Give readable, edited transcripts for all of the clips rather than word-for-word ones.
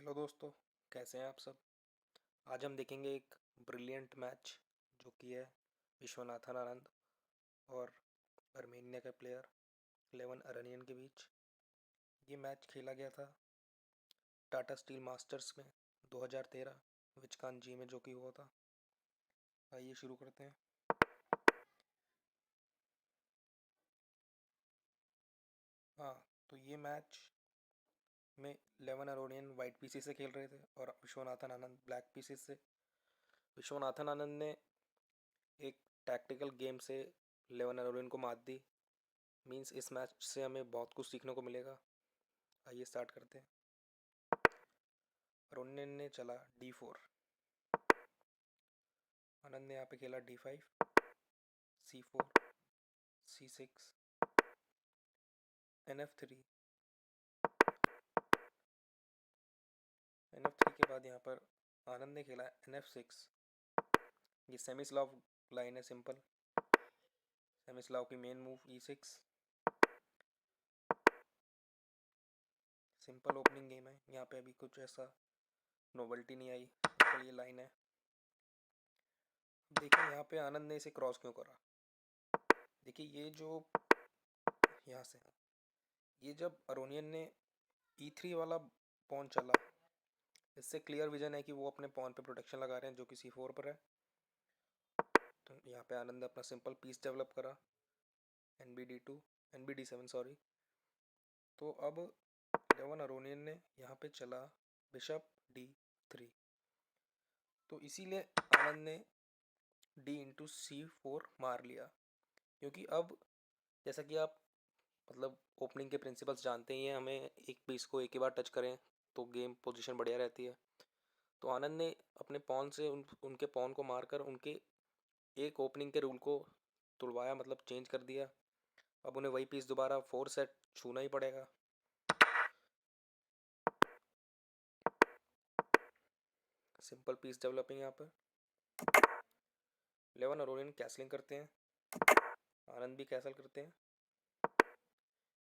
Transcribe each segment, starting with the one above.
Hello दोस्तों, कैसे हैं आप सब। आज हम देखेंगे एक ब्रिलियंट मैच जो कि है विश्वनाथन आनंद और अर्मेनिया के प्लेयर लेवन अरनियन के बीच। ये मैच खेला गया था टाटा स्टील मास्टर्स में 2013 विचकान जी में, जो कि हुआ था। आइए शुरू करते हैं। हाँ, तो ये मैच में लेवन अरोनियन वाइट पीसी से खेल रहे थे और विश्वनाथन आनंद ब्लैक पीसी से। विश्वनाथन आनंद ने एक टैक्टिकल गेम से लेवन अरोनियन को मात दी। मीन्स इस मैच से हमें बहुत कुछ सीखने को मिलेगा। आइए स्टार्ट करते हैं। रोनिन ने चला D4। आनंद ने यहाँ पे खेला D5, C4, C6, NF3। NF3 के बाद यहाँ पर आनंद ने खेला NF6। ये सेमिस्लाव लाइन है, सिंपल सेमिस्लाव की main move E6। Simple opening game है, यहाँ पे अभी कुछ ऐसा नोवेल्टी नहीं आई, सिंपल ये लाइन है। देखिए यहाँ पे आनंद ने इसे क्रॉस क्यों करा। देखिए ये जो यहाँ से ये जब अरोनियन ने E3 वाला पॉन चला, इससे क्लियर विजन है कि वो अपने पॉन पे प्रोटेक्शन लगा रहे हैं जो कि C4 पर है। तो यहाँ पे आनंद ने अपना सिंपल पीस डेवलप करा NBD2 NBD7 सॉरी। तो अब लेवन अरोनियन ने यहाँ पे चला बिशप D3। तो इसीलिए आनंद ने D/C4 मार लिया, क्योंकि अब जैसा कि आप मतलब ओपनिंग के प्रिंसिपल्स जानते ही हैं, हमें एक पीस को एक ही बार टच करें तो गेम पोजीशन बढ़िया रहती है। तो आनंद ने अपने पॉन से उनके पॉन को मारकर उनके एक ओपनिंग के रूल को तुड़वाया, मतलब चेंज कर दिया। अब उन्हें वही पीस दोबारा 4 सेट छूना ही पड़ेगा। सिंपल पीस डेवलपिंग यहाँ पर लेवन अरोनियन कैसलिंग करते हैं, आनंद भी कैसल करते हैं।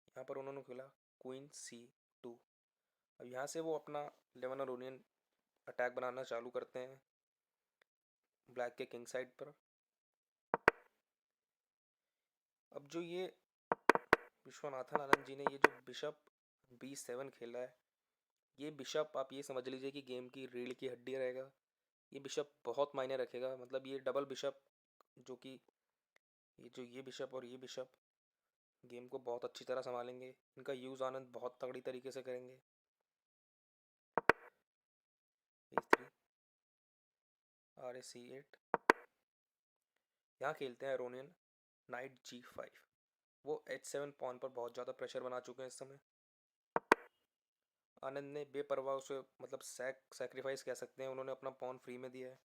यहाँ पर उन्होंने खेला क्वीन C2। अब यहाँ से वो अपना लेवन अरोनियन अटैक बनाना चालू करते हैं ब्लैक के किंग साइड पर। अब जो ये विश्वनाथन आनंद जी ने ये जो बिशप B7 खेला है, ये बिशप आप ये समझ लीजिए कि गेम की रीढ़ की हड्डी रहेगा। ये बिशप बहुत मायने रखेगा, मतलब ये डबल बिशप जो कि ये बिशप और ये बिशप गेम को बहुत अच्छी तरह संभालेंगे। इनका यूज़ आनंद बहुत तगड़ी तरीके से करेंगे। H3 RA C8। यहाँ खेलते हैं रोनियन नाइट G5। वो H7 पॉन पर बहुत ज़्यादा प्रेशर बना चुके हैं इस समय। आनंद ने बेपरवाह उसे मतलब सैक्रिफाइस कह सकते हैं, उन्होंने अपना पॉन फ्री में दिया है,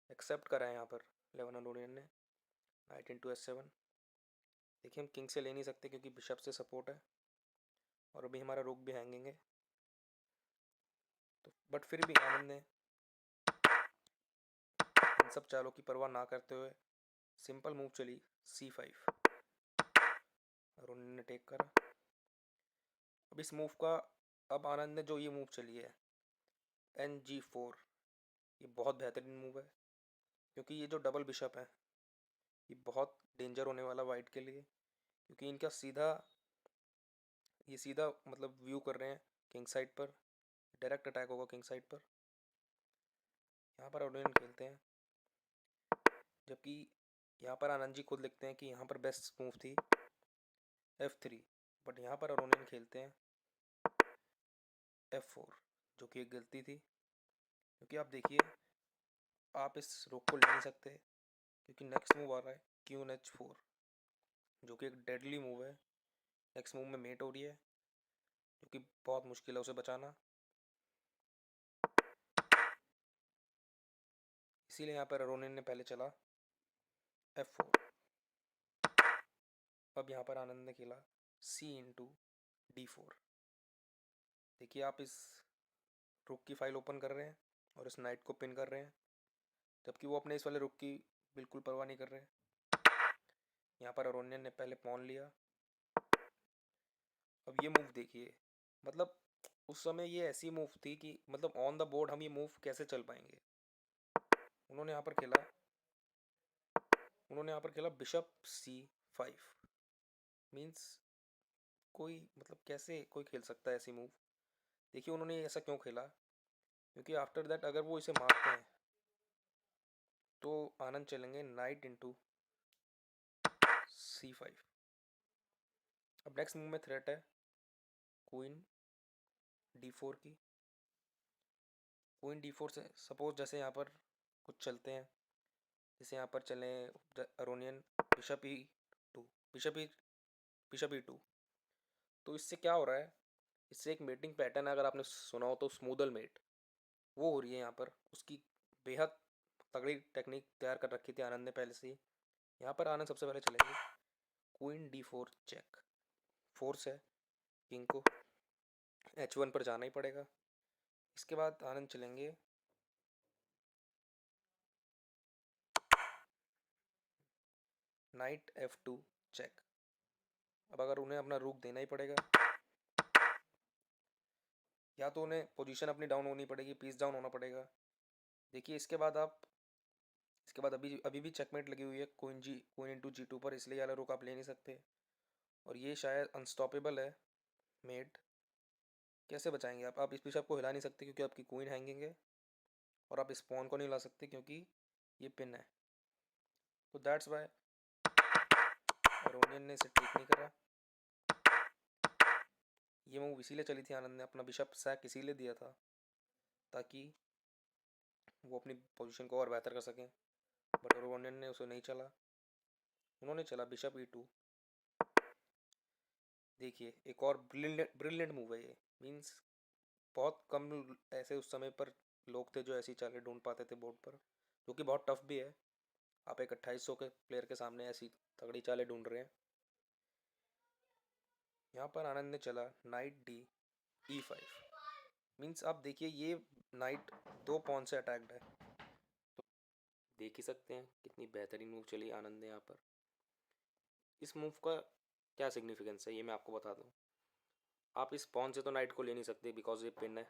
एक्सेप्ट करा है यहाँ पर लेवन अरोनियन ने। नाइट/H7। देखिए हम किंग से ले नहीं सकते क्योंकि बिशप से सपोर्ट है और अभी हमारा रुक भी हैंगिंग है। तो बट फिर भी आनंद ने इन सब चालों की परवाह ना करते हुए सिंपल मूव चली C5 और उन्होंने टेक करा। अब इस मूव का अब आनंद ने जो ये मूव चली है NG4, ये बहुत बेहतरीन मूव है, क्योंकि ये जो डबल बिशप है ये बहुत डेंजर होने वाला वाइट के लिए, क्योंकि इनका सीधा मतलब व्यू कर रहे हैं किंग साइड पर, डायरेक्ट अटैक होगा किंग साइड पर। यहाँ पर ओडियन खेलते हैं, जबकि यहाँ पर आनंद जी खुद लिखते हैं कि यहाँ पर बेस्ट मूव थी F3, बट यहाँ पर अरोनियन खेलते हैं F4, जो कि एक गलती थी। क्योंकि आप देखिए आप इस रोक को ले नहीं सकते, क्योंकि नेक्स्ट मूव आ रहा है Q/H4, जो कि एक डेडली मूव है। नेक्स्ट मूव में मेट हो रही है, जो कि बहुत मुश्किल है उसे बचाना। इसीलिए यहाँ पर अरोनियन ने पहले चला F4। अब यहाँ पर आनंद ने खेला C/D4। देखिए आप इस रुक की फाइल ओपन कर रहे हैं और इस नाइट को पिन कर रहे हैं, जबकि वो अपने इस वाले रुक की बिल्कुल परवाह नहीं कर रहे। यहाँ पर अरोनियन ने पहले पॉन लिया। अब ये मूव देखिए, मतलब उस समय ये ऐसी मूव थी कि मतलब ऑन द बोर्ड हम ये मूव कैसे चल पाएंगे। उन्होंने यहाँ पर खेला उन्होंने यहाँ पर खेला बिशप C5। मीन्स कोई मतलब कैसे कोई खेल सकता है ऐसी मूव। देखिए उन्होंने ऐसा क्यों खेला, क्योंकि आफ्टर दैट अगर वो इसे मारते हैं तो आनंद चलेंगे नाइट इंटू C5। अब नेक्स्ट मूव में थ्रेट है क्वीन D4 की। क्वीन D4 से सपोज जैसे यहाँ पर कुछ चलते हैं, जैसे यहाँ पर चले Aronian bishop E2 bishop E2। तो इससे क्या हो रहा है, इससे एक मेटिंग पैटर्न है, अगर आपने सुना हो तो स्मूदल मेट वो हो रही है यहाँ पर। उसकी बेहद तगड़ी टेक्निक तैयार कर रखी थी आनंद ने पहले से ही। यहाँ पर आनंद सबसे पहले चलेंगे क्वीन D4 चेक। फोर्स है, किंग को H1 पर जाना ही पड़ेगा। इसके बाद आनंद चलेंगे नाइट F2 चेक। अब अगर उन्हें अपना रूक देना ही पड़ेगा, या तो उन्हें पोजीशन अपनी डाउन होनी पड़ेगी, पीस डाउन होना पड़ेगा। देखिए इसके बाद अभी अभी भी चेकमेट लगी हुई है क्वीन इंटू G2 पर, इसलिए वाला रुक आप ले नहीं सकते। और ये शायद अनस्टॉपेबल है मेट। कैसे बचाएंगे आप इस बिशप को हिला नहीं सकते क्योंकि आपकी क्वीन हैंगिंग है, और आप इस पॉन को नहीं हिला सकते क्योंकि ये पिन है। तो दैट्स वाई अरोनियन ने इसे ट्रिक नहीं करा। ये मूव इसीलिए चली थी आनंद ने, अपना बिशप सैक इसीलिए दिया था ताकि वो अपनी पोजीशन को और बेहतर कर सकें। बट अरोनियन ने उसे नहीं चला, उन्होंने चला बिशप E2। देखिए एक और ब्रिलियंट मूव है ये। मीन्स बहुत कम ऐसे उस समय पर लोग थे जो ऐसी चालें ढूंढ पाते थे बोर्ड पर, जो कि बहुत टफ भी है। आप एक 2800 के प्लेयर के सामने ऐसी तगड़ी चालें ढूंढ रहे हैं। यहाँ पर आनंद ने चला नाइट D E5। मीन्स आप देखिए ये नाइट दो पॉन से अटैक्ड है, तो देख ही सकते हैं कितनी बेहतरीन मूव चली आनंद ने यहाँ पर। इस मूव का क्या सिग्निफिकेंस है ये मैं आपको बता दूँ। आप इस पॉन से तो नाइट को ले नहीं सकते बिकॉज ये पिन है,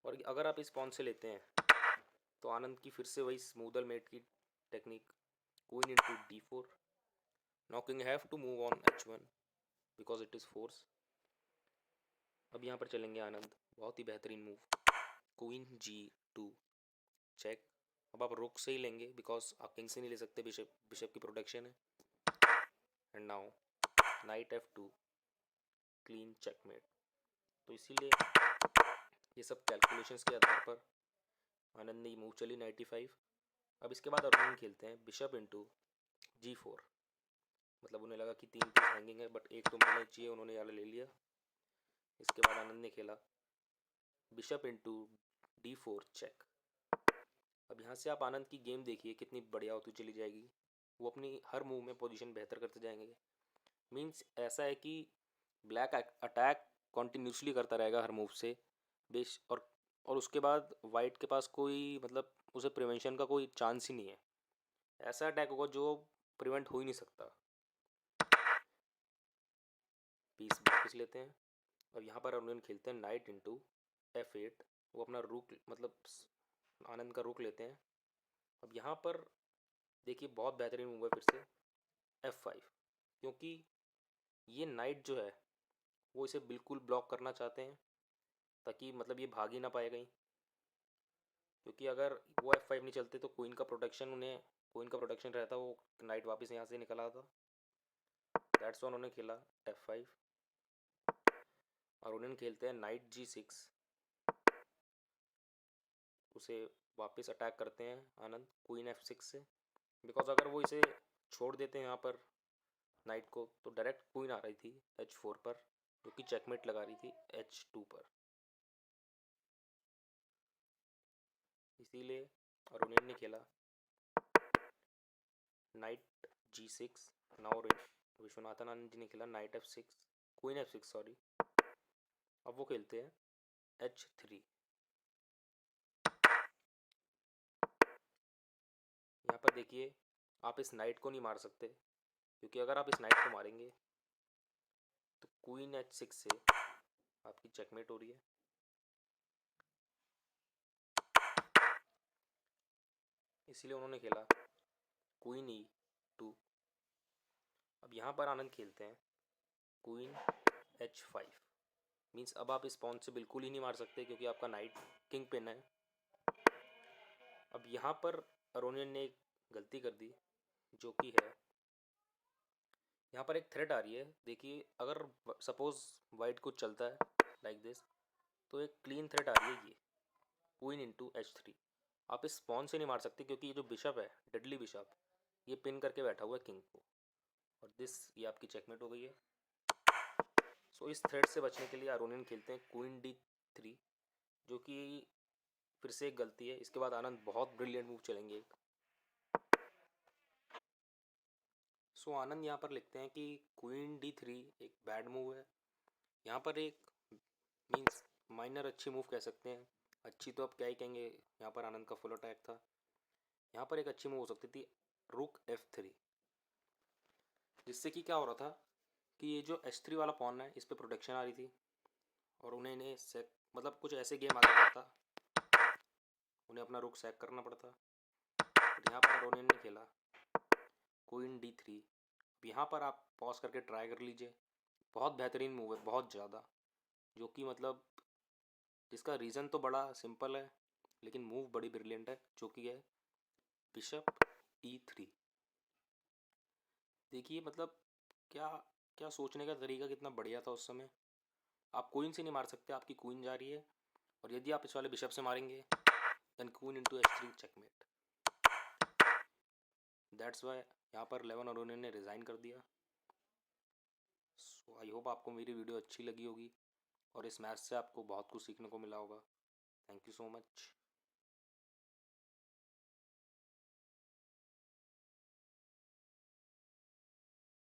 और अगर आप इस पॉन से लेते हैं तो आनंद की फिर से वही स्मूदल मेट की technique queen into D4। Now king have to move on H1 because it is force. अब यहाँ पर चलेंगे आनंद, बहुत ही बेहतरीन मूव क्वीन G2 चेक। अब आप रुक से ही लेंगे बिकॉज आप किंग से नहीं ले सकते, बिशप की प्रोटेक्शन है। And now night F2 clean checkmate. तो इसीलिए ये सब कैलकुलेशंस के आधार पर आनंद ने ये मूव चली 95। अब इसके बाद अरुण खेलते हैं बिशप इंटू G4। मतलब उन्हें लगा कि 3 पीस हैंगिंग है बट एक तो मिलना चाहिए, उन्होंने यार ले लिया। इसके बाद आनंद ने खेला बिशप इंटू D4 चेक। अब यहाँ से आप आनंद की गेम देखिए कितनी बढ़िया होती चली जाएगी। वो अपनी हर मूव में पोजीशन बेहतर करते जाएंगे। मीन्स ऐसा है कि ब्लैक अटैक कॉन्टिन्यूसली करता रहेगा हर मूव से बेश, और उसके बाद वाइट के पास कोई मतलब उसे प्रिवेंशन का कोई चांस ही नहीं है। ऐसा अटैक होगा जो प्रिवेंट हो ही नहीं सकता। पीस वापस लेते हैं। अब यहाँ पर अरुण खेलते हैं नाइट इंटू F8। वो अपना रुक मतलब आनंद का रुक लेते हैं। अब यहाँ पर देखिए बहुत बेहतरीन मूव है फिर से F5, क्योंकि ये नाइट जो है वो इसे बिल्कुल ब्लॉक करना चाहते हैं ताकि मतलब ये भाग ही ना पाए कहीं। क्योंकि अगर वो F5 नहीं चलते तो क्वीन का प्रोटेक्शन रहता, वो नाइट वापस यहाँ से निकल आता। दैट्स वन उन्होंने खेला F5। और उन्होंने खेलते हैं नाइट G6। उसे वापस अटैक करते हैं आनंद क्वीन F6 से, बिकॉज अगर वो इसे छोड़ देते हैं यहाँ पर नाइट को तो डायरेक्ट क्वीन आ रही थी H4 पर, जो कि चेकमेट लगा रही थी H2 पर। इसीलिए अरुणियन ने खेला night G6। Now Viswanathan Anand ji ने खेला night F6 queen F6 sorry. अब वो खेलते हैं H3। यहाँ पर देखिए आप इस नाइट को नहीं मार सकते, क्योंकि अगर आप इस नाइट को मारेंगे तो क्वीन H6 से आपकी चेकमेट हो रही है। इसीलिए उन्होंने खेला क्वीन E2। अब यहाँ पर आनंद खेलते हैं क्वीन H5। मीन्स अब आप इस पॉन से बिल्कुल ही नहीं मार सकते क्योंकि आपका नाइट किंग पिन है। अब यहाँ पर अरोनियन ने एक गलती कर दी, जो कि है यहाँ पर एक थ्रेट आ रही है। देखिए अगर सपोज वाइट कुछ चलता है लाइक दिस, तो एक क्लीन थ्रेट आ रही है, ये क्वीन इंटू H3। आप इस पॉन से नहीं मार सकते क्योंकि ये जो बिशप है, डेडली बिशप, ये पिन करके बैठा हुआ है किंग को, और दिस ये आपकी चेकमेट हो गई है। सो इस थ्रेट से बचने के लिए अरोनियन खेलते हैं क्वीन D3, जो कि फिर से एक गलती है। इसके बाद आनंद बहुत ब्रिलियंट मूव चलेंगे एक। सो आनंद यहाँ पर लिखते हैं कि क्वीन D3 एक बैड मूव है। यहाँ पर एक मीन्स माइनर अच्छी मूव कह सकते हैं, अच्छी तो अब क्या ही कहेंगे, यहाँ पर आनंद का फुल अटैक था। यहाँ पर एक अच्छी मूव हो सकती थी रुक F3, जिससे कि क्या हो रहा था कि ये जो H3 वाला पॉन है इस पर प्रोटेक्शन आ रही थी, और उन्हें सेक मतलब कुछ ऐसे गेम आना पड़ता, उन्हें अपना रुक सैक करना पड़ता। और यहाँ पर अरोनियन ने खेला क्वीन D3। यहाँ पर आप पॉज करके ट्राई कर लीजिए, बहुत बेहतरीन मूव है, बहुत ज़्यादा, जो कि मतलब जिसका रीज़न तो बड़ा सिंपल है लेकिन मूव बड़ी ब्रिलियंट है, जो कि है बिशप E3। देखिए मतलब क्या क्या सोचने का तरीका कितना बढ़िया था उस समय। आप क्वीन से नहीं मार सकते, आपकी क्वीन जा रही है, और यदि आप इस वाले बिशप से मारेंगे then queen into H3 checkmate. That's why यहाँ पर लेवन अरोनियन ने रिज़ाइन कर दिया। सो आई होप आपको मेरी वीडियो अच्छी लगी होगी और इस मैच से आपको बहुत कुछ सीखने को मिला होगा। Thank you so much.